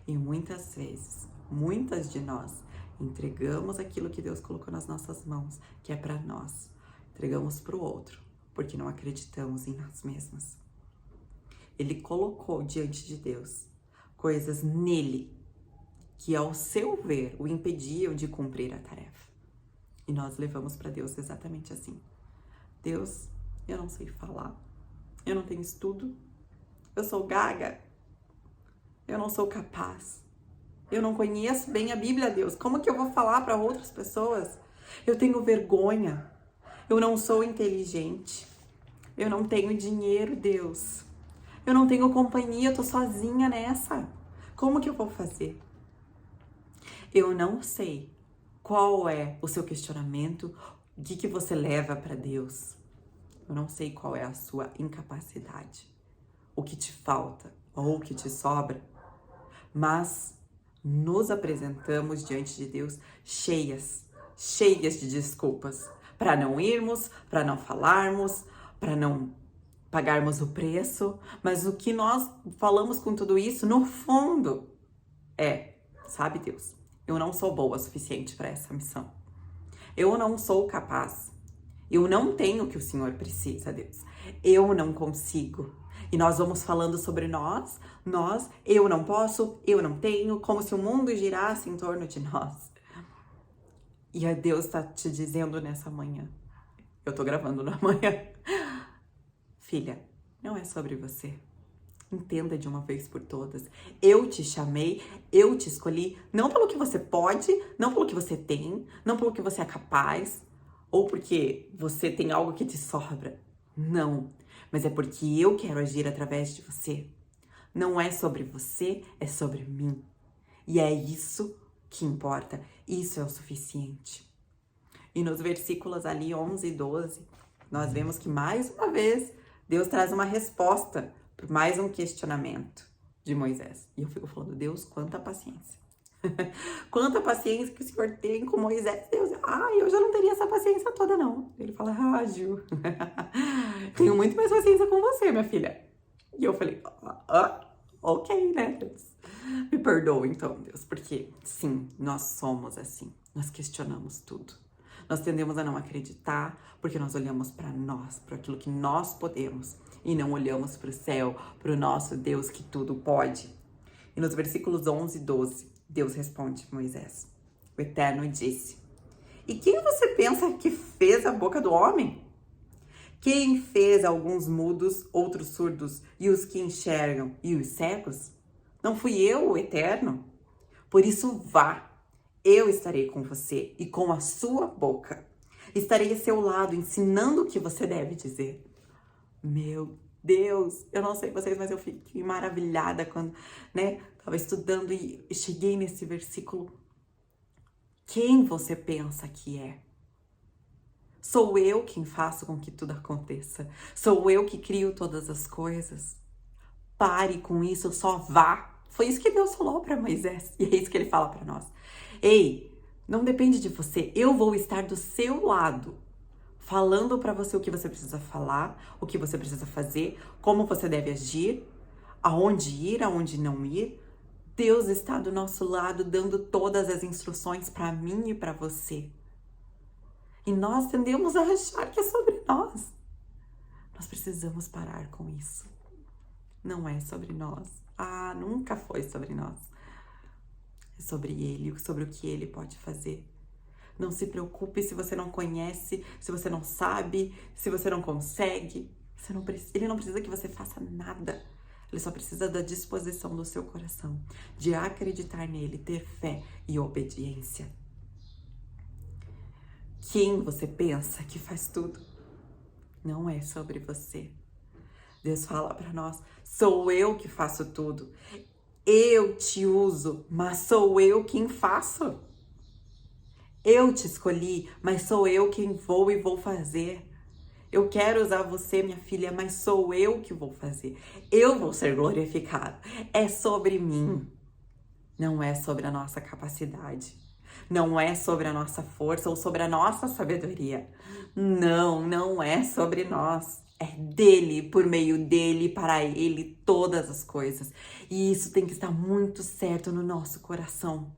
E muitas vezes, muitas de nós, entregamos aquilo que Deus colocou nas nossas mãos, que é para nós. Entregamos para o outro, porque não acreditamos em nós mesmas. Ele colocou diante de Deus coisas nele que, ao seu ver, o impediam de cumprir a tarefa. E nós levamos para Deus exatamente assim. Deus, eu não sei falar, eu não tenho estudo, eu sou gaga, eu não sou capaz, eu não conheço bem a Bíblia, Deus. Como que eu vou falar para outras pessoas? Eu tenho vergonha, eu não sou inteligente, eu não tenho dinheiro, Deus. Eu não tenho companhia, eu tô sozinha nessa. Como que eu vou fazer? Eu não sei qual é o seu questionamento, o que você leva para Deus. Eu não sei qual é a sua incapacidade, o que te falta ou o que te sobra, mas nos apresentamos diante de Deus cheias de desculpas para não irmos, para não falarmos, para não pagarmos o preço, mas o que nós falamos com tudo isso, no fundo, sabe, Deus, eu não sou boa o suficiente para essa missão. Eu não sou capaz. Eu não tenho o que o Senhor precisa, Deus. Eu não consigo. E nós vamos falando sobre nós, eu não posso, eu não tenho, como se o mundo girasse em torno de nós. E a Deus está te dizendo nessa manhã, eu tô gravando na manhã, filha, não é sobre você. Entenda de uma vez por todas. Eu te chamei, eu te escolhi, não pelo que você pode, não pelo que você tem, não pelo que você é capaz, ou porque você tem algo que te sobra. Não, mas é porque eu quero agir através de você. Não é sobre você, é sobre mim. E é isso que importa, isso é o suficiente. E nos versículos ali 11 e 12, nós vemos que mais uma vez Deus traz uma resposta por mais um questionamento de Moisés. E eu fico falando, Deus, quanta paciência. Quanta paciência que o Senhor tem com Moisés. Deus, eu já não teria essa paciência toda, não. Ele fala, Ju, tenho muito mais paciência com você, minha filha. E eu falei, ok, né, Deus? Me perdoa então, Deus, porque sim, nós somos assim. Nós questionamos tudo. Nós tendemos a não acreditar porque nós olhamos para nós, para aquilo que nós podemos e não olhamos para o céu, para o nosso Deus que tudo pode. E nos versículos 11 e 12, Deus responde a Moisés. O Eterno disse, e quem você pensa que fez a boca do homem? Quem fez alguns mudos, outros surdos, e os que enxergam, e os cegos? Não fui eu, o Eterno? Por isso vá, eu estarei com você e com a sua boca. Estarei a seu lado, ensinando o que você deve dizer. Meu Deus, eu não sei vocês, mas eu fiquei maravilhada quando, tava estudando e cheguei nesse versículo. Quem você pensa que é? Sou eu quem faço com que tudo aconteça. Sou eu que crio todas as coisas. Pare com isso, só vá. Foi isso que Deus falou para Moisés e é isso que ele fala para nós. Ei, não depende de você. Eu vou estar do seu lado, falando para você o que você precisa falar, o que você precisa fazer, como você deve agir, aonde ir, aonde não ir. Deus está do nosso lado, dando todas as instruções para mim e para você. E nós tendemos a achar que é sobre nós. Nós precisamos parar com isso. Não é sobre nós. Nunca foi sobre nós. É sobre ele, sobre o que ele pode fazer. Não se preocupe se você não conhece, se você não sabe, se você não consegue. Ele não precisa que você faça nada. Ele só precisa da disposição do seu coração, de acreditar nele, ter fé e obediência. Quem você pensa que faz tudo? Não é sobre você. Deus fala para nós: sou eu que faço tudo. Eu te uso, mas sou eu quem faço. Eu te escolhi, mas sou eu quem vou e vou fazer. Eu quero usar você, minha filha, mas sou eu que vou fazer. Eu vou ser glorificada. É sobre mim. Não é sobre a nossa capacidade. Não é sobre a nossa força ou sobre a nossa sabedoria. Não, não é sobre nós. É dele, por meio dele, para ele, todas as coisas. E isso tem que estar muito certo no nosso coração.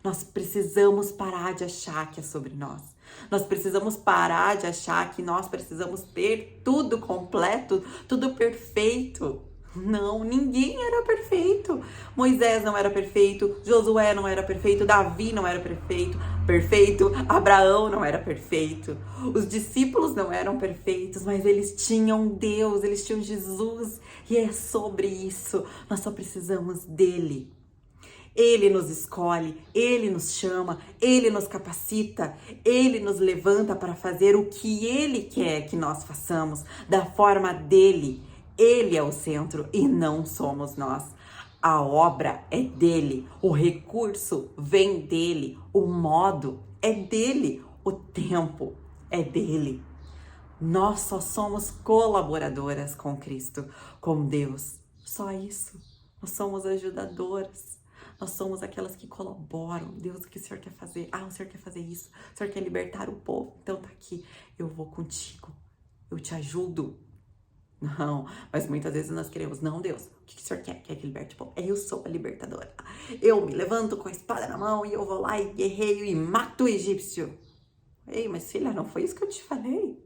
Nós precisamos parar de achar que é sobre nós. Nós precisamos parar de achar que nós precisamos ter tudo completo, tudo perfeito. Não, ninguém era perfeito. Moisés não era perfeito, Josué não era perfeito, Davi não era perfeito, Abraão não era perfeito. Os discípulos não eram perfeitos, mas eles tinham Deus, eles tinham Jesus. E é sobre isso. Nós só precisamos dele. Ele nos escolhe, ele nos chama, ele nos capacita, ele nos levanta para fazer o que ele quer que nós façamos, da forma dele. Ele é o centro e não somos nós. A obra é dele, o recurso vem dele, o modo é dele, o tempo é dele. Nós só somos colaboradoras com Cristo, com Deus. Só isso. Nós somos ajudadoras. Nós somos aquelas que colaboram. Deus, o que o Senhor quer fazer? Ah, o Senhor quer fazer isso. O Senhor quer libertar o povo. Então tá aqui. Eu vou contigo. Eu te ajudo. Não, mas muitas vezes nós queremos. Não, Deus, o que o Senhor quer? Quer que liberte o povo? Eu sou a libertadora. Eu me levanto com a espada na mão e eu vou lá e guerreio e mato o egípcio. Ei, mas filha, não foi isso que eu te falei?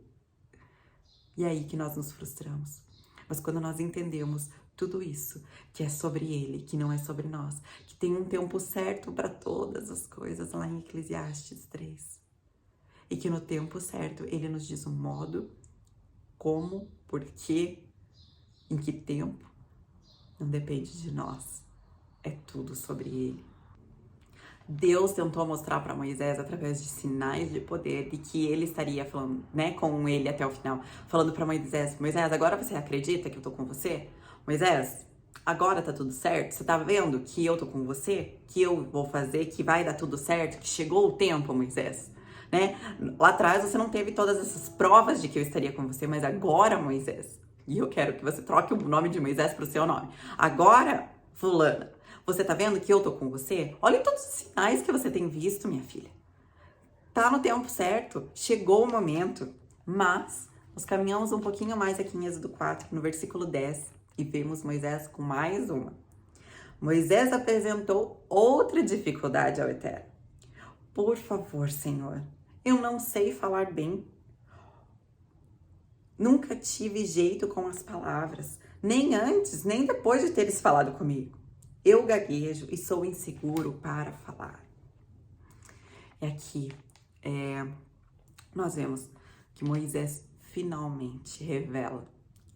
E é aí que nós nos frustramos. Mas quando nós entendemos tudo isso, que é sobre ele, que não é sobre nós, que tem um tempo certo para todas as coisas, lá em Eclesiastes 3. E que no tempo certo ele nos diz o modo, como, porquê, em que tempo, não depende de nós. É tudo sobre ele. Deus tentou mostrar para Moisés, através de sinais de poder, de que ele estaria falando, né, com ele até o final, falando para Moisés: Moisés, agora você acredita que eu tô com você? Moisés, agora tá tudo certo? Você tá vendo que eu tô com você? Que eu vou fazer, que vai dar tudo certo? Que chegou o tempo, Moisés, né? Lá atrás você não teve todas essas provas de que eu estaria com você, mas agora, Moisés, e eu quero que você troque o nome de Moisés pro seu nome. Agora, fulana, você tá vendo que eu tô com você? Olha todos os sinais que você tem visto, minha filha. Tá no tempo certo, chegou o momento. Mas nós caminhamos um pouquinho mais aqui em Êxodo 4, no versículo 10, e vemos Moisés com mais uma. Moisés apresentou outra dificuldade ao Eterno. Por favor, Senhor, eu não sei falar bem. Nunca tive jeito com as palavras, nem antes, nem depois de teres falado comigo. Eu gaguejo e sou inseguro para falar. E aqui nós vemos que Moisés finalmente revela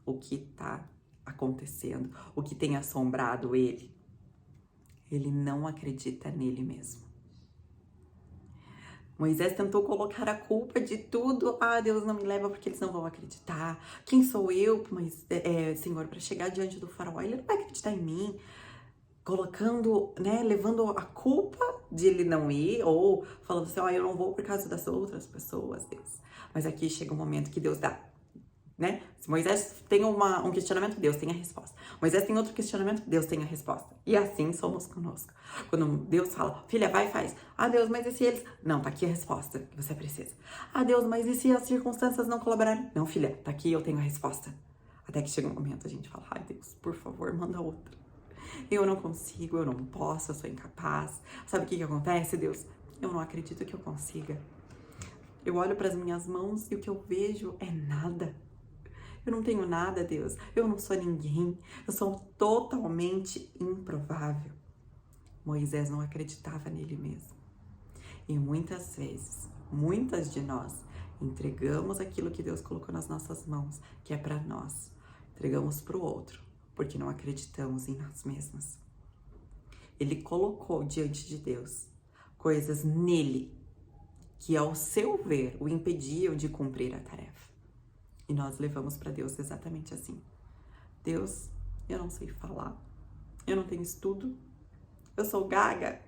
o que está acontecendo, o que tem assombrado ele. Ele não acredita nele mesmo. Moisés tentou colocar a culpa de tudo. Ah, Deus não me leva porque eles não vão acreditar. Quem sou eu, Senhor, para chegar diante do faraó? Ele não vai acreditar em mim. Colocando, né, levando a culpa de ele não ir, ou falando assim, eu não vou por causa das outras pessoas, Deus. Mas aqui chega um momento que Deus dá, né? Se Moisés tem um questionamento, Deus tem a resposta. Moisés tem outro questionamento, Deus tem a resposta. E assim somos conosco. Quando Deus fala, filha, vai e faz. Ah, Deus, mas e se eles... Não, tá aqui a resposta que você precisa. Ah, Deus, mas e se as circunstâncias não colaborarem? Não, filha, tá aqui, eu tenho a resposta. Até que chega um momento a gente fala, ai, Deus, por favor, manda outra. Eu não consigo, eu não posso, eu sou incapaz. Sabe o que acontece, Deus? Eu não acredito que eu consiga. Eu olho para as minhas mãos e o que eu vejo é nada. Eu não tenho nada, Deus. Eu não sou ninguém. Eu sou totalmente improvável. Moisés não acreditava nele mesmo. E muitas vezes, muitas de nós, entregamos aquilo que Deus colocou nas nossas mãos, que é para nós. Entregamos para o outro, porque não acreditamos em nós mesmas. Ele colocou diante de Deus coisas nele que, ao seu ver, o impediam de cumprir a tarefa. E nós levamos para Deus exatamente assim. Deus, eu não sei falar, eu não tenho estudo, eu sou gaga,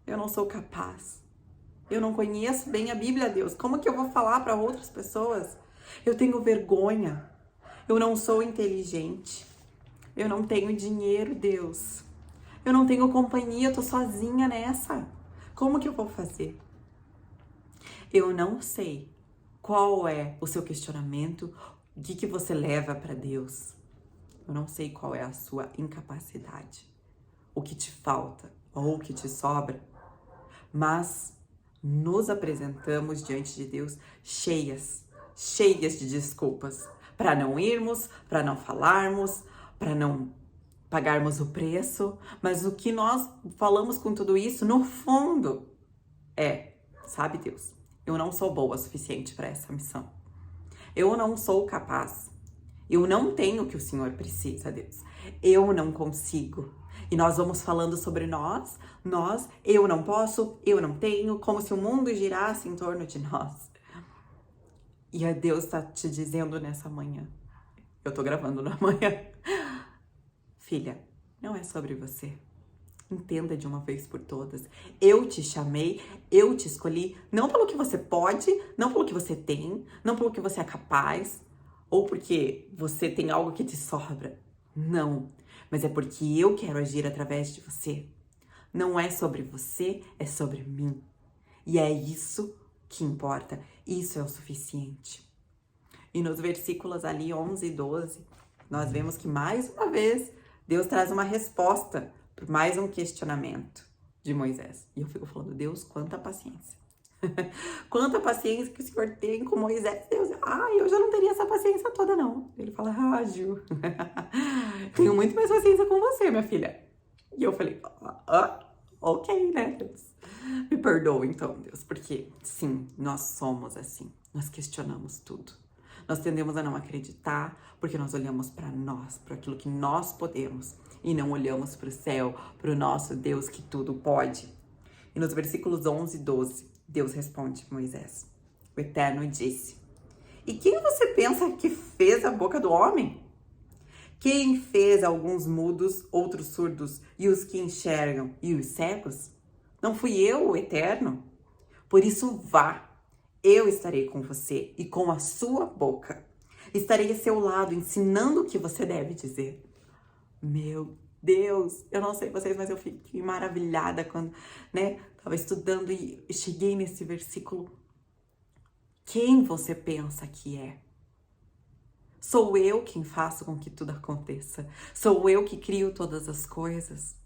eu não sou capaz, eu não conheço bem a Bíblia, Deus. Como que eu vou falar para outras pessoas? Eu tenho vergonha, eu não sou inteligente, eu não tenho dinheiro, Deus. Eu não tenho companhia, eu tô sozinha nessa. Como que eu vou fazer? Eu não sei qual é o seu questionamento, o que você leva para Deus. Eu não sei qual é a sua incapacidade, o que te falta ou o que te sobra, mas nos apresentamos diante de Deus cheias de desculpas para não irmos, para não falarmos, para não pagarmos o preço, mas o que nós falamos com tudo isso, no fundo, sabe, Deus, eu não sou boa o suficiente para essa missão. Eu não sou capaz. Eu não tenho o que o Senhor precisa, Deus. Eu não consigo. E nós vamos falando sobre nós, eu não posso, eu não tenho, como se o mundo girasse em torno de nós. E a Deus está te dizendo nessa manhã, eu tô gravando na manhã, filha, não é sobre você. Entenda de uma vez por todas. Eu te chamei, eu te escolhi, não pelo que você pode, não pelo que você tem, não pelo que você é capaz, ou porque você tem algo que te sobra. Não, mas é porque eu quero agir através de você. Não é sobre você, é sobre mim. E é isso que importa, isso é o suficiente. E nos versículos ali 11 e 12, nós vemos que mais uma vez Deus traz uma resposta para mais um questionamento de Moisés. E eu fico falando, Deus, quanta paciência. Quanta paciência que o Senhor tem com Moisés. Deus, eu já não teria essa paciência toda, não. Ele fala, Ju, tenho muito mais paciência com você, minha filha. E eu falei, ok, né, Deus? Me perdoa então, Deus, porque sim, nós somos assim. Nós questionamos tudo. Nós tendemos a não acreditar porque nós olhamos para nós, para aquilo que nós podemos e não olhamos para o céu, para o nosso Deus que tudo pode. E nos versículos 11 e 12, Deus responde a Moisés. O Eterno disse, e quem você pensa que fez a boca do homem? Quem fez alguns mudos, outros surdos, e os que enxergam, e os cegos? Não fui eu, o Eterno? Por isso vá. Eu estarei com você e com a sua boca. Estarei a seu lado, ensinando o que você deve dizer. Meu Deus, eu não sei vocês, mas eu fiquei maravilhada quando, tava estudando e cheguei nesse versículo. Quem você pensa que é? Sou eu quem faço com que tudo aconteça. Sou eu que crio todas as coisas.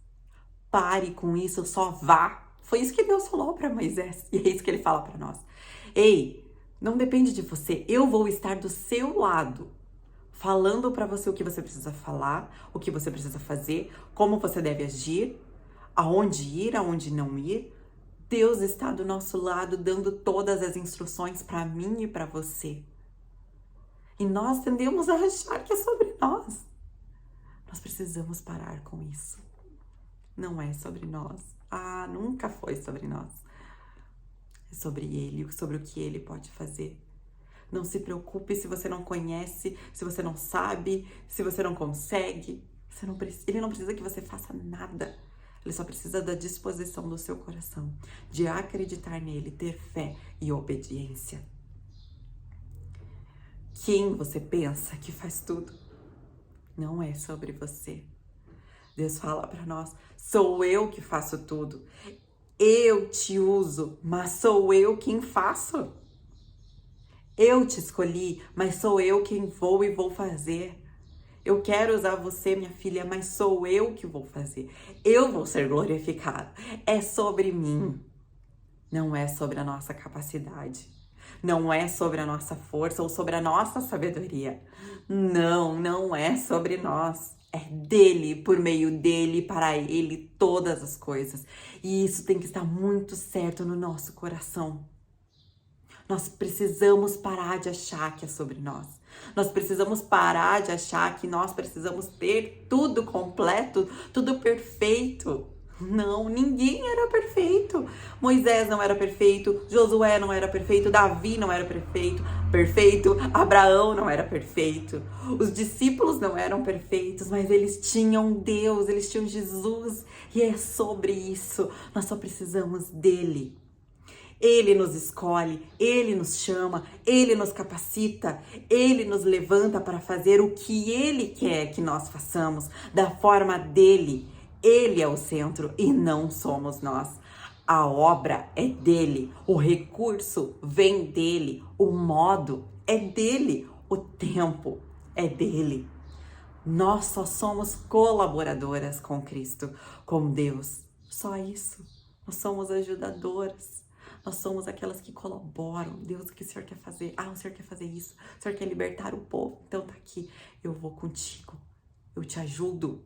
Pare com isso, só vá. Foi isso que Deus falou para Moisés e é isso que ele fala para nós. Ei, não depende de você, eu vou estar do seu lado, falando para você o que você precisa falar, o que você precisa fazer, como você deve agir, aonde ir, aonde não ir. Deus está do nosso lado, dando todas as instruções para mim e para você. E nós tendemos a achar que é sobre nós. Nós precisamos parar com isso. Não é sobre nós. Nunca foi sobre nós. É sobre Ele, sobre o que Ele pode fazer. Não se preocupe se você não conhece, se você não sabe, se você não consegue. Ele não precisa que você faça nada. Ele só precisa da disposição do seu coração, de acreditar nele, ter fé e obediência. Quem você pensa que faz tudo? Não é sobre você. Deus fala para nós, sou eu que faço tudo. Eu te uso, mas sou eu quem faço. Eu te escolhi, mas sou eu quem vou e vou fazer. Eu quero usar você, minha filha, mas sou eu que vou fazer. Eu vou ser glorificado. É sobre mim. Não é sobre a nossa capacidade. Não é sobre a nossa força ou sobre a nossa sabedoria. Não é sobre nós. É dele, por meio dele, para ele, todas as coisas. E isso tem que estar muito certo no nosso coração. Nós precisamos parar de achar que é sobre nós. Nós precisamos parar de achar que nós precisamos ter tudo completo, tudo perfeito. Não, ninguém era perfeito. Moisés não era perfeito, Josué não era perfeito, Davi não era perfeito, Abraão não era perfeito. Os discípulos não eram perfeitos, mas eles tinham Deus, eles tinham Jesus. E é sobre isso. Nós só precisamos dele. Ele nos escolhe, Ele nos chama, Ele nos capacita, Ele nos levanta para fazer o que Ele quer que nós façamos, da forma dele. Ele é o centro e não somos nós. A obra é dele, o recurso vem dele, o modo é dele, o tempo é dele. Nós só somos colaboradoras com Cristo, com Deus. Só isso. Nós somos ajudadoras. Nós somos aquelas que colaboram. Deus, o que o Senhor quer fazer? Ah, o Senhor quer fazer isso. O Senhor quer libertar o povo. Então tá aqui. Eu vou contigo. Eu te ajudo.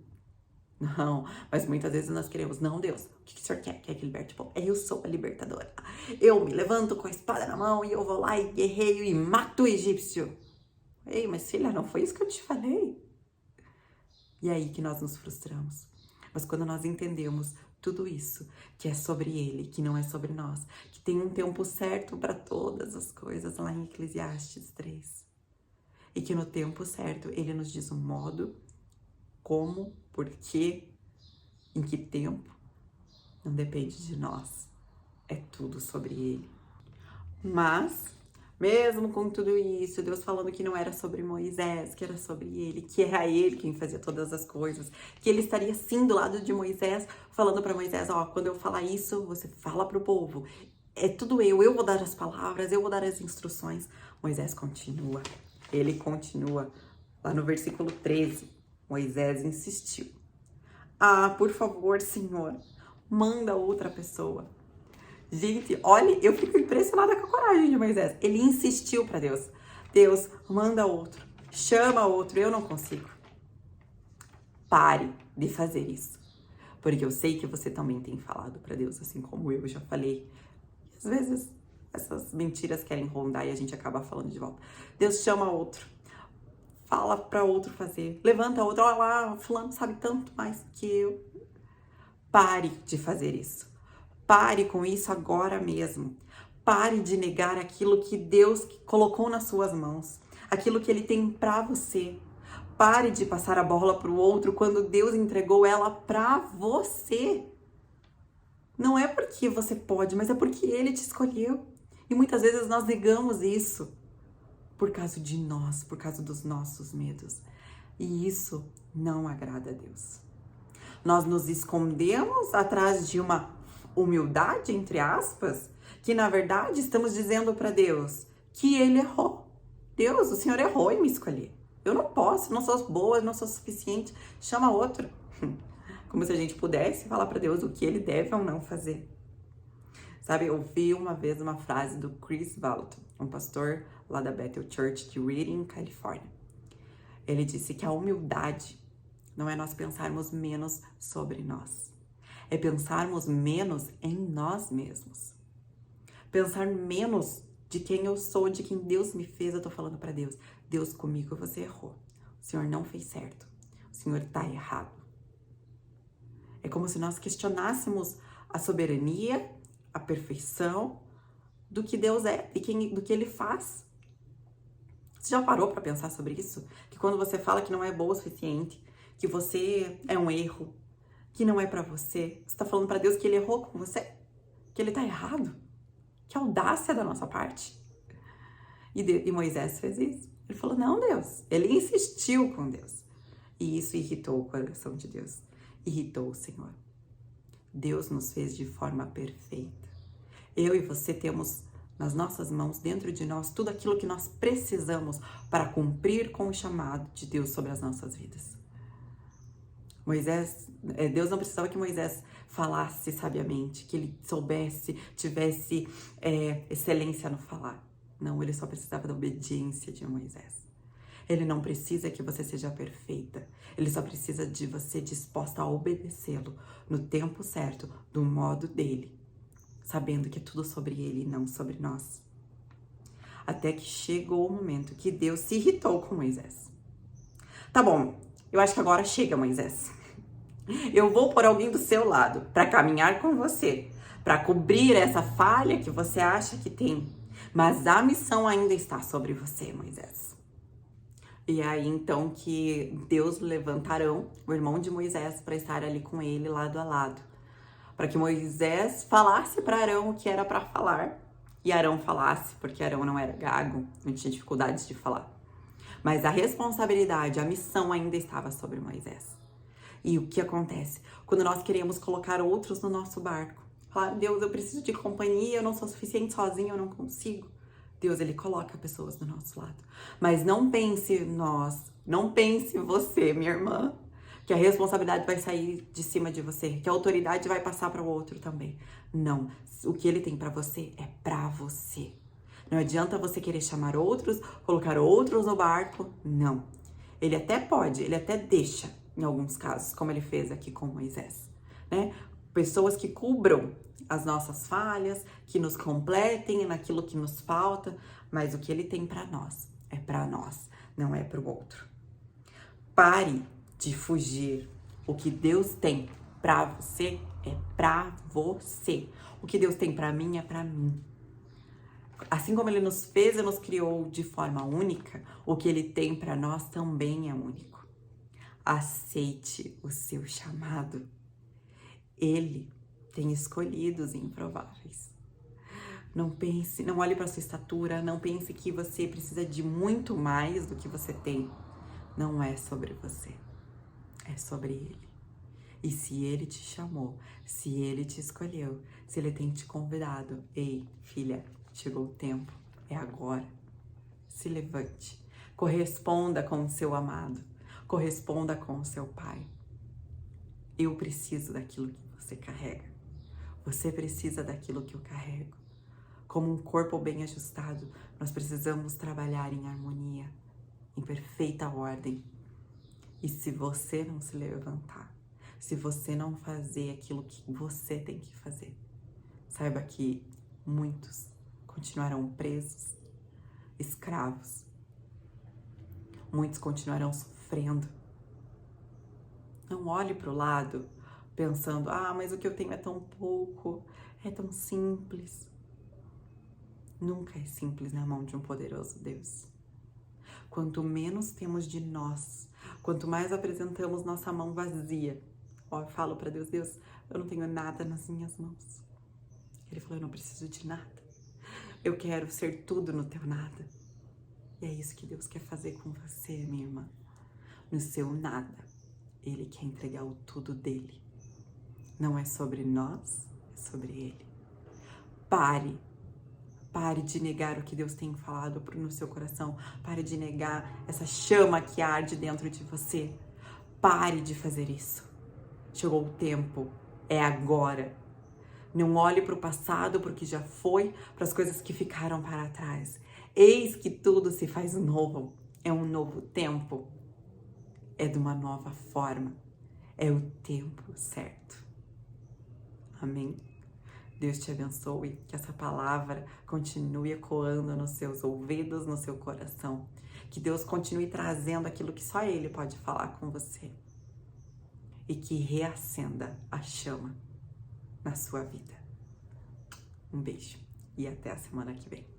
Não, mas muitas vezes nós queremos. Não, Deus, o que o Senhor quer? Quer que liberte o povo? Eu sou a libertadora. Eu me levanto com a espada na mão e eu vou lá e guerreio e mato o egípcio. Ei, mas filha, não foi isso que eu te falei? E é aí que nós nos frustramos. Mas quando nós entendemos tudo isso, que é sobre ele, que não é sobre nós, que tem um tempo certo para todas as coisas, lá em Eclesiastes 3. E que no tempo certo ele nos diz o modo, como, porquê, em que tempo, não depende de nós. É tudo sobre ele. Mas mesmo com tudo isso, Deus falando que não era sobre Moisés, que era sobre ele, que era ele quem fazia todas as coisas, que ele estaria sim do lado de Moisés, falando para Moisés, ó, quando eu falar isso, você fala pro povo. É tudo eu vou dar as palavras, eu vou dar as instruções. Moisés continua, ele continua. Lá no versículo 13, Moisés insistiu. Ah, por favor, Senhor, manda outra pessoa. Gente, olha, eu fico impressionada com a coragem de Moisés. Ele insistiu para Deus. Deus, manda outro. Chama outro. Eu não consigo. Pare de fazer isso. Porque eu sei que você também tem falado para Deus, assim como eu já falei. Às vezes, essas mentiras querem rondar e a gente acaba falando de volta. Deus chama outro. Fala para outro fazer. Levanta outro. Olha lá, fulano sabe tanto mais que eu. Pare de fazer isso. Pare com isso agora mesmo. Pare de negar aquilo que Deus colocou nas suas mãos, aquilo que Ele tem para você. Pare de passar a bola para o outro quando Deus entregou ela para você. Não é porque você pode, mas é porque Ele te escolheu. E muitas vezes nós negamos isso por causa de nós, por causa dos nossos medos. E isso não agrada a Deus. Nós nos escondemos atrás de uma humildade, entre aspas, que na verdade estamos dizendo para Deus que ele errou. Deus, o Senhor errou em me escolher. Eu não posso, não sou boa, não sou suficiente. Chama outro. Como se a gente pudesse falar para Deus o que ele deve ou não fazer. Sabe, eu vi uma vez uma frase do Chris Vallotton, um pastor lá da Bethel Church de Redding, Califórnia. Ele disse que a humildade não é nós pensarmos menos sobre nós. É pensarmos menos em nós mesmos. Pensar menos de quem eu sou, de quem Deus me fez. Eu tô falando para Deus. Deus, comigo você errou. O Senhor não fez certo. O Senhor tá errado. É como se nós questionássemos a soberania, a perfeição do que Deus é e do que Ele faz. Você já parou para pensar sobre isso? Que quando você fala que não é boa o suficiente, que você é um erro, que não é pra você, você tá falando pra Deus que ele errou com você, que ele tá errado. Que audácia da nossa parte. E Moisés fez isso. Ele falou, não, Deus. Ele insistiu com Deus. E isso irritou o coração de Deus. Irritou o Senhor. Deus nos fez de forma perfeita. Eu e você temos nas nossas mãos, dentro de nós, tudo aquilo que nós precisamos para cumprir com o chamado de Deus sobre as nossas vidas. Deus não precisava que Moisés falasse sabiamente, que ele soubesse, tivesse excelência no falar. Não, ele só precisava da obediência de Moisés. Ele não precisa que você seja perfeita. Ele só precisa de você disposta a obedecê-lo no tempo certo, do modo dele, sabendo que é tudo sobre ele e não sobre nós. Até que chegou o momento que Deus se irritou com Moisés. Tá bom, eu acho que agora chega, Moisés. Eu vou pôr alguém do seu lado para caminhar com você, para cobrir essa falha que você acha que tem. Mas a missão ainda está sobre você, Moisés. E aí, então, que Deus levanta Arão, o irmão de Moisés, para estar ali com ele, lado a lado. Para que Moisés falasse para Arão o que era para falar. E Arão falasse, porque Arão não era gago, não tinha dificuldades de falar. Mas a responsabilidade, a missão ainda estava sobre Moisés. E o que acontece? Quando nós queremos colocar outros no nosso barco. Falar, Deus, eu preciso de companhia, eu não sou suficiente sozinho, eu não consigo. Deus, ele coloca pessoas do nosso lado. Mas não pense nós, não pense você, minha irmã, que a responsabilidade vai sair de cima de você, que a autoridade vai passar para o outro também. Não, o que ele tem para você é para você. Não adianta você querer chamar outros, colocar outros no barco, não. Ele até pode, ele até deixa, em alguns casos, como ele fez aqui com Moisés, né? Pessoas que cubram as nossas falhas, que nos completem naquilo que nos falta, mas o que ele tem para nós é para nós, não é para o outro. Pare de fugir. O que Deus tem para você é para você. O que Deus tem para mim é para mim. Assim como ele nos fez e nos criou de forma única, o que ele tem para nós também é único. Aceite o seu chamado. Ele tem escolhido os improváveis. Não pense, não olhe para sua estatura, não pense que você precisa de muito mais do que você tem. Não é sobre você, é sobre ele. E se ele te chamou, se ele te escolheu, se ele tem te convidado, ei, filha, chegou o tempo, é agora. Se levante, corresponda com o seu amado, corresponda com o seu pai. Eu preciso daquilo que você carrega. Você precisa daquilo que eu carrego. Como um corpo bem ajustado, nós precisamos trabalhar em harmonia, em perfeita ordem. E se você não se levantar, se você não fazer aquilo que você tem que fazer, saiba que muitos continuarão presos, escravos. Muitos continuarão sofrendo. Não olhe para o lado pensando, mas o que eu tenho é tão pouco, é tão simples. Nunca é simples na mão de um poderoso Deus. Quanto menos temos de nós, quanto mais apresentamos nossa mão vazia. Eu falo para Deus, Deus, eu não tenho nada nas minhas mãos. Ele falou, eu não preciso de nada. Eu quero ser tudo no teu nada. E é isso que Deus quer fazer com você, minha irmã. No seu nada, Ele quer entregar o tudo dele. Não é sobre nós, é sobre ele. Pare de negar o que Deus tem falado no seu coração. Pare de negar essa chama que arde dentro de você. Pare de fazer isso. Chegou o tempo, é agora. Não olhe para o passado, para o que já foi, para as coisas que ficaram para trás. Eis que tudo se faz novo. É um novo tempo. É de uma nova forma. É o tempo certo. Amém? Deus te abençoe, que essa palavra continue ecoando nos seus ouvidos, no seu coração. Que Deus continue trazendo aquilo que só Ele pode falar com você. E que reacenda a chama na sua vida. Um beijo e até a semana que vem.